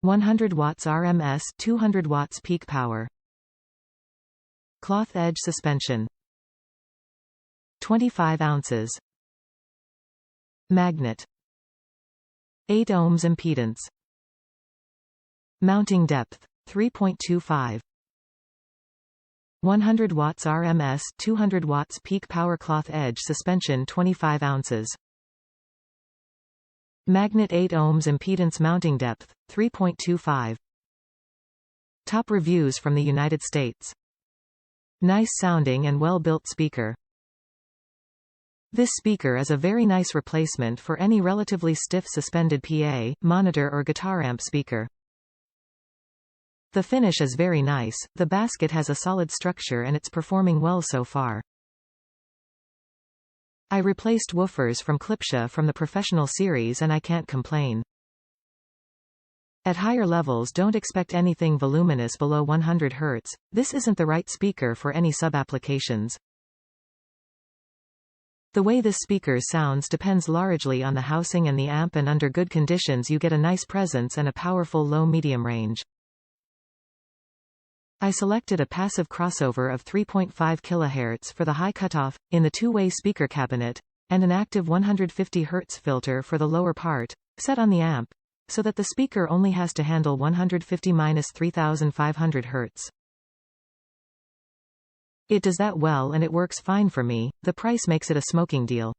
100 watts RMS, 200 watts peak power. Cloth edge suspension. 25 ounces. Magnet. 8 ohms impedance. Mounting depth 3.25. 100 watts RMS, 200 watts peak power. Cloth edge suspension 25 ounces. Magnet 8 ohms impedance. Mounting depth 3.25. Top reviews from the United States. Nice sounding and well-built speaker. This speaker is a very nice replacement for any relatively stiff suspended PA, monitor or guitar amp speaker. The finish is very nice, the basket has a solid structure and it's performing well so far. I replaced woofers from Klipsch from the professional series and I can't complain. At higher levels don't expect anything voluminous below 100 Hz, this isn't the right speaker for any sub-applications. The way this speaker sounds depends largely on the housing and the amp, and under good conditions you get a nice presence and a powerful low-medium range. I selected a passive crossover of 3.5 kHz for the high cutoff, in the two-way speaker cabinet, and an active 150 Hz filter for the lower part, set on the amp, so that the speaker only has to handle 150–3500 Hz. It does that well and it works fine for me. The price makes it a smoking deal.